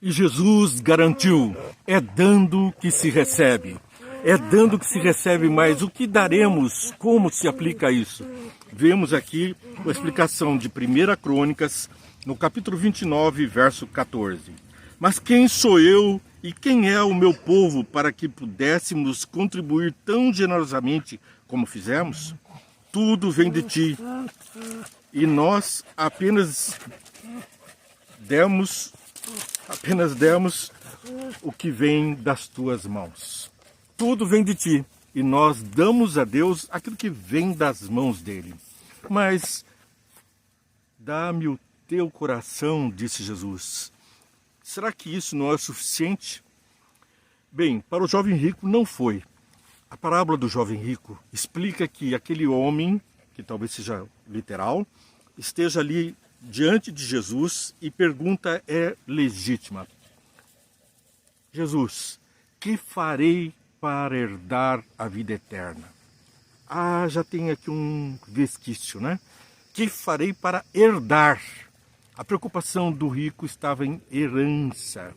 E Jesus garantiu, é dando que se recebe. É dando que se recebe, mas o que daremos? Como se aplica isso? Vemos aqui a explicação de 1 Crônicas, no capítulo 29, verso 14. Mas quem sou eu e quem é o meu povo para que pudéssemos contribuir tão generosamente como fizemos? Tudo vem de ti e nós apenas demos o que vem das tuas mãos. Tudo vem de ti e nós damos a Deus aquilo que vem das mãos dele. Mas dá-me o teu coração, disse Jesus. Será que isso não é suficiente? Bem, para o jovem rico não foi. A parábola do jovem rico explica que aquele homem, que talvez seja literal, esteja ali diante de Jesus e pergunta é legítima. Jesus, que farei para herdar a vida eterna? Ah, já tem aqui um vesquício, né? Que farei para herdar? A preocupação do rico estava em herança,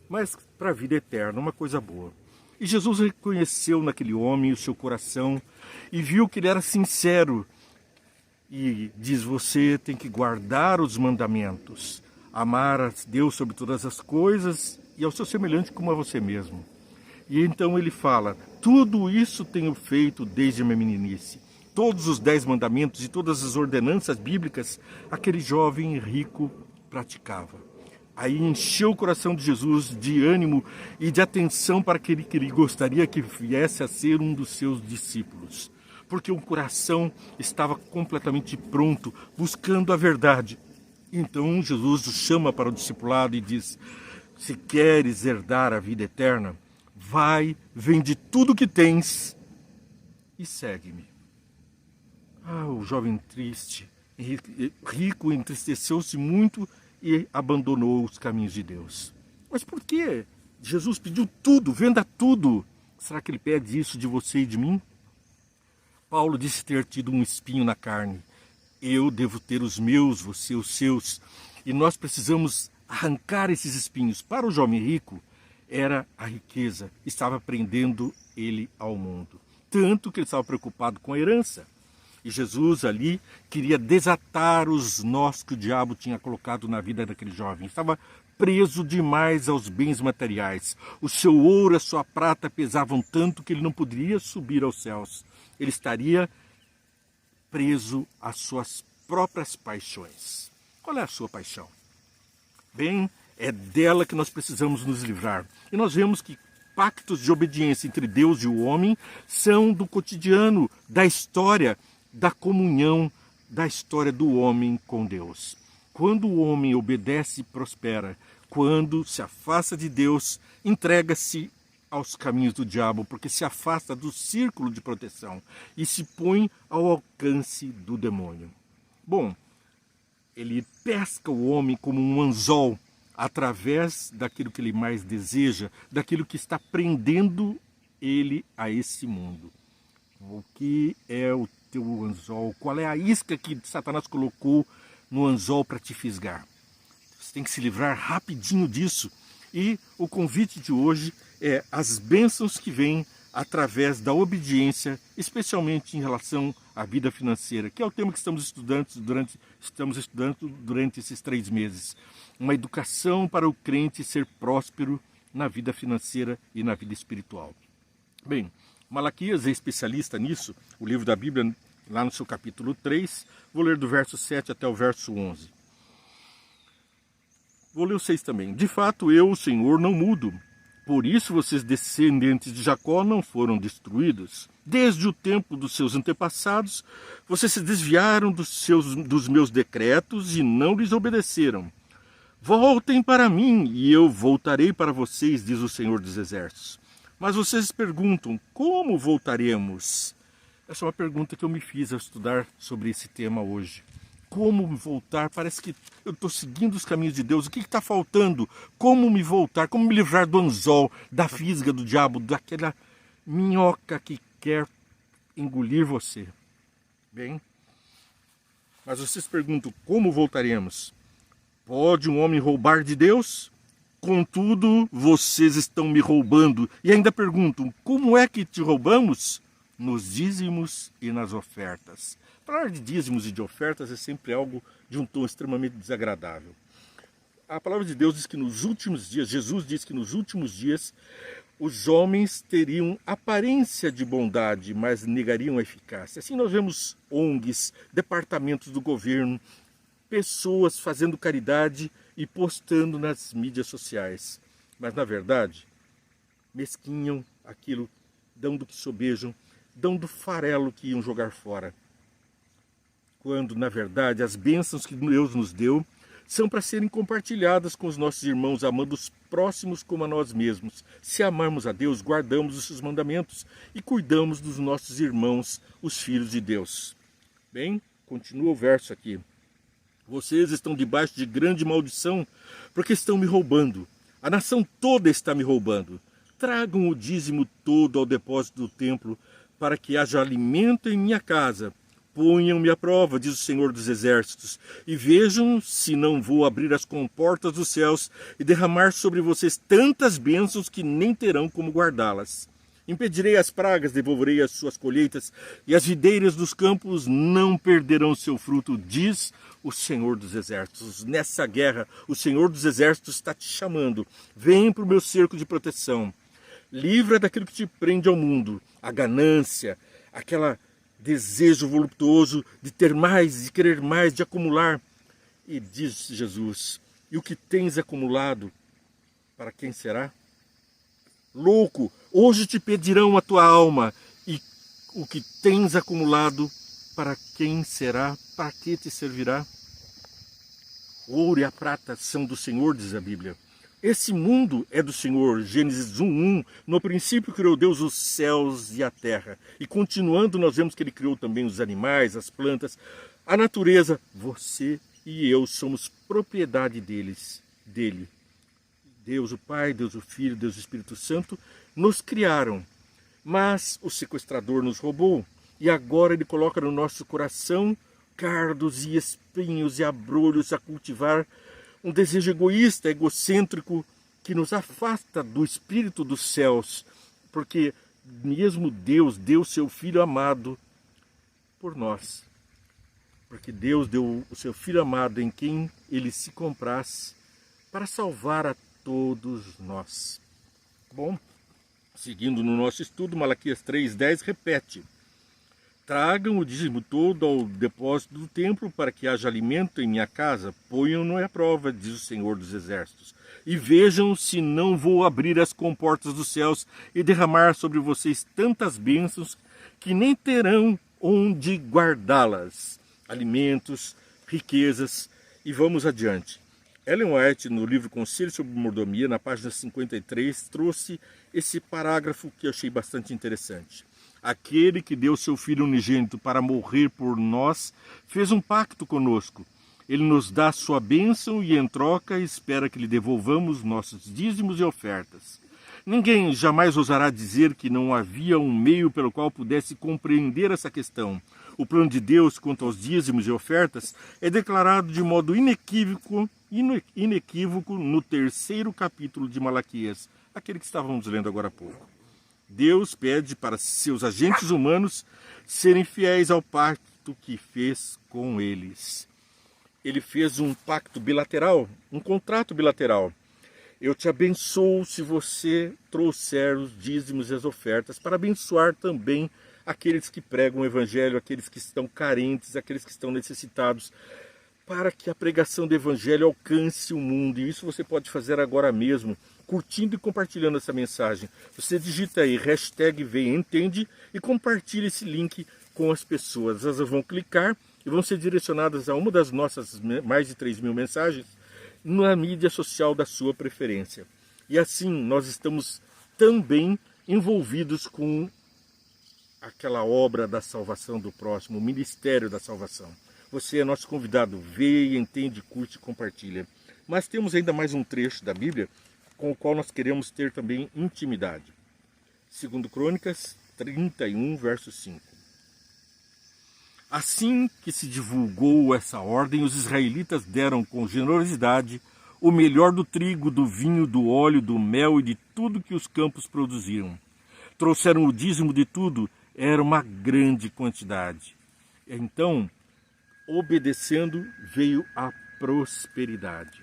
mas para a vida eterna, uma coisa boa. E Jesus reconheceu naquele homem o seu coração e viu que ele era sincero. E diz, você tem que guardar os mandamentos, amar a Deus sobre todas as coisas e ao seu semelhante como a você mesmo. E então ele fala, tudo isso tenho feito desde a minha meninice. Todos os 10 mandamentos e todas as ordenanças bíblicas, aquele jovem rico praticava. Aí encheu o coração de Jesus de ânimo e de atenção para aquele que ele gostaria que viesse a ser um dos seus discípulos. Porque o coração estava completamente pronto, buscando a verdade. Então Jesus o chama para o discipulado e diz, se queres herdar a vida eterna, vai, vende tudo que tens e segue-me. Ah, o jovem triste, rico, entristeceu-se muito e abandonou os caminhos de Deus. Mas por que Jesus pediu tudo, venda tudo? Será que ele pede isso de você e de mim? Paulo disse ter tido um espinho na carne. Eu devo ter os meus, você os seus. E nós precisamos arrancar esses espinhos. Para o jovem rico, era a riqueza. Estava prendendo ele ao mundo. Tanto que ele estava preocupado com a herança. E Jesus ali queria desatar os nós que o diabo tinha colocado na vida daquele jovem. Estava preso demais aos bens materiais. O seu ouro, a sua prata pesavam tanto que ele não poderia subir aos céus. Ele estaria preso às suas próprias paixões. Qual é a sua paixão? Bem, é dela que nós precisamos nos livrar. E nós vemos que pactos de obediência entre Deus e o homem são do cotidiano, da história, da comunhão, da história do homem com Deus. Quando o homem obedece, prospera. Quando se afasta de Deus, entrega-se aos caminhos do diabo, porque se afasta do círculo de proteção e se põe ao alcance do demônio. Bom, ele pesca o homem como um anzol através daquilo que ele mais deseja, daquilo que está prendendo ele a esse mundo. O que é o teu anzol? Qual é a isca que Satanás colocou no anzol para te fisgar? Você tem que se livrar rapidinho disso. E o convite de hoje é as bênçãos que vêm através da obediência, especialmente em relação à vida financeira, que é o tema que estamos estudando durante esses 3 meses. Uma educação para o crente ser próspero na vida financeira e na vida espiritual. Bem, Malaquias é especialista nisso, o livro da Bíblia, lá no seu capítulo 3, vou ler do verso 7 até o verso 11. Vou ler o 6 também. De fato, eu, o Senhor, não mudo. Por isso vocês, descendentes de Jacó, não foram destruídos. Desde o tempo dos seus antepassados, vocês se desviaram dos meus decretos e não lhes obedeceram. Voltem para mim e eu voltarei para vocês, diz o Senhor dos Exércitos. Mas vocês perguntam, como voltaremos? Essa é uma pergunta que eu me fiz ao estudar sobre esse tema hoje. Como me voltar? Parece que eu estou seguindo os caminhos de Deus. O que está faltando? Como me voltar? Como me livrar do anzol, da fisga do diabo, daquela minhoca que quer engolir você? Bem, mas vocês perguntam, como voltaremos? Pode um homem roubar de Deus? Contudo, vocês estão me roubando. E ainda perguntam, como é que te roubamos? Nos dízimos e nas ofertas. Falar de dízimos e de ofertas é sempre algo de um tom extremamente desagradável. A palavra de Deus diz que nos últimos dias, Jesus diz que nos últimos dias, os homens teriam aparência de bondade, mas negariam a eficácia. Assim nós vemos ONGs, departamentos do governo, pessoas fazendo caridade e postando nas mídias sociais. Mas, na verdade, mesquinham aquilo, dão do que sobejam, dão do farelo que iam jogar fora. Quando, na verdade, as bênçãos que Deus nos deu são para serem compartilhadas com os nossos irmãos, amando os próximos como a nós mesmos. Se amarmos a Deus, guardamos os seus mandamentos e cuidamos dos nossos irmãos, os filhos de Deus. Bem, continua o verso aqui. Vocês estão debaixo de grande maldição, porque estão me roubando. A nação toda está me roubando. Tragam o dízimo todo ao depósito do templo, para que haja alimento em minha casa. Ponham-me à prova, diz o Senhor dos Exércitos, e vejam se não vou abrir as comportas dos céus e derramar sobre vocês tantas bênçãos que nem terão como guardá-las. Impedirei as pragas, devolverei as suas colheitas, e as videiras dos campos não perderão seu fruto, diz o Senhor dos Exércitos. Nessa guerra, o Senhor dos Exércitos está te chamando. Vem para o meu cerco de proteção. Livra daquilo que te prende ao mundo, a ganância, aquele desejo voluptuoso de ter mais, de querer mais, de acumular. E diz Jesus, e o que tens acumulado, para quem será? Louco, hoje te pedirão a tua alma, e o que tens acumulado, para quem será? Para que te servirá? O ouro e a prata são do Senhor, diz a Bíblia. Esse mundo é do Senhor, Gênesis 1:1. No princípio criou Deus os céus e a terra. E continuando, nós vemos que Ele criou também os animais, as plantas, a natureza. Você e eu somos propriedade dele. Deus o Pai, Deus o Filho, Deus o Espírito Santo nos criaram. Mas o sequestrador nos roubou. E agora Ele coloca no nosso coração cardos e espinhos e abrolhos a cultivar um desejo egoísta, egocêntrico, que nos afasta do Espírito dos céus, porque mesmo Deus deu seu Filho amado por nós. Porque Deus deu o seu Filho amado em quem Ele se comprasse para salvar a todos nós. Bom, seguindo no nosso estudo, Malaquias 3:10 repete: tragam o dízimo todo ao depósito do templo, para que haja alimento em minha casa. Ponham-no à prova, diz o Senhor dos Exércitos. E vejam se não vou abrir as comportas dos céus e derramar sobre vocês tantas bênçãos que nem terão onde guardá-las. Alimentos, riquezas, e vamos adiante. Ellen White, no livro Conselho sobre Mordomia, na página 53, trouxe esse parágrafo que eu achei bastante interessante. Aquele que deu seu Filho unigênito para morrer por nós, fez um pacto conosco. Ele nos dá sua bênção e, em troca, espera que lhe devolvamos nossos dízimos e ofertas. Ninguém jamais ousará dizer que não havia um meio pelo qual pudesse compreender essa questão. O plano de Deus quanto aos dízimos e ofertas é declarado de modo inequívoco no 3º capítulo de Malaquias, aquele que estávamos lendo agora há pouco. Deus pede para seus agentes humanos serem fiéis ao pacto que fez com eles. Ele fez um pacto bilateral, um contrato bilateral. Eu te abençoo se você trouxer os dízimos e as ofertas, para abençoar também aqueles que pregam o Evangelho, aqueles que estão carentes, aqueles que estão necessitados, para que a pregação do Evangelho alcance o mundo. E isso você pode fazer agora mesmo, curtindo e compartilhando essa mensagem. Você digita aí, #VEntende, e compartilha esse link com as pessoas. Elas vão clicar e vão ser direcionadas a uma das nossas mais de 3.000 mensagens na mídia social da sua preferência. E assim nós estamos também envolvidos com aquela obra da salvação do próximo, o ministério da salvação. Você é nosso convidado, vê, entende, curte e compartilha. Mas temos ainda mais um trecho da Bíblia com o qual nós queremos ter também intimidade. 2 Crônicas 31, verso 5. Assim que se divulgou essa ordem, os israelitas deram com generosidade o melhor do trigo, do vinho, do óleo, do mel e de tudo que os campos produziam. Trouxeram o dízimo de tudo, era uma grande quantidade. Então, obedecendo, veio a prosperidade.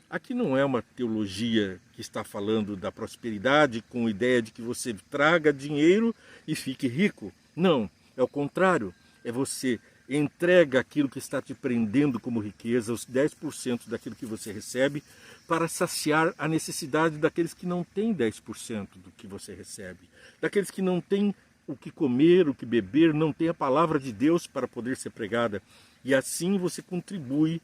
Aqui não é uma teologia que está falando da prosperidade com a ideia de que você traga dinheiro e fique rico. Não, é o contrário. É você entrega aquilo que está te prendendo como riqueza, os 10% daquilo que você recebe, para saciar a necessidade daqueles que não têm 10% do que você recebe. Daqueles que não têm o que comer, o que beber, não têm a palavra de Deus para poder ser pregada. E assim você contribui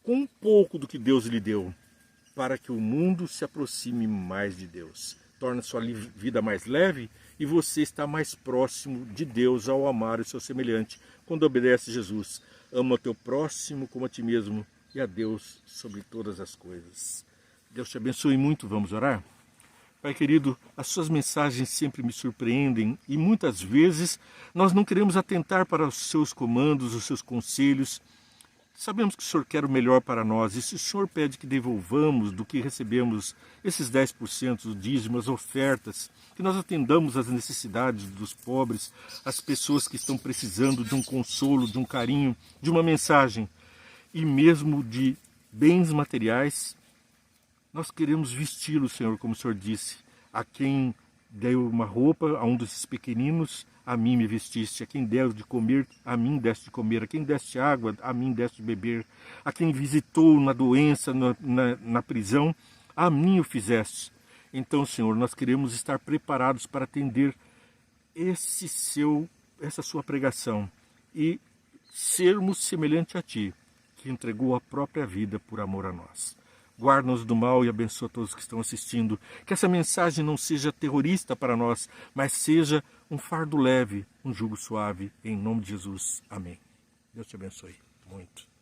com um pouco do que Deus lhe deu, para que o mundo se aproxime mais de Deus. Torna sua vida mais leve e você está mais próximo de Deus ao amar o seu semelhante, quando obedece a Jesus. Ama o teu próximo como a ti mesmo e a Deus sobre todas as coisas. Deus te abençoe muito, vamos orar? Pai querido, as suas mensagens sempre me surpreendem e muitas vezes nós não queremos atentar para os seus comandos, os seus conselhos. Sabemos que o Senhor quer o melhor para nós e se o Senhor pede que devolvamos do que recebemos esses 10% do dízimo, as ofertas, que nós atendamos às necessidades dos pobres, as pessoas que estão precisando de um consolo, de um carinho, de uma mensagem e mesmo de bens materiais, nós queremos vesti-lo, Senhor, como o Senhor disse, a quem deu uma roupa a um desses pequeninos, a mim me vestiste. A quem deste de comer, a mim deste de comer. A quem deste água, a mim deste de beber. A quem visitou na doença, na prisão, a mim o fizeste. Então, Senhor, nós queremos estar preparados para atender essa sua pregação e sermos semelhante a Ti, que entregou a própria vida por amor a nós. Guarda-nos do mal e abençoa todos que estão assistindo. Que essa mensagem não seja terrorista para nós, mas seja um fardo leve, um jugo suave. Em nome de Jesus. Amém. Deus te abençoe muito.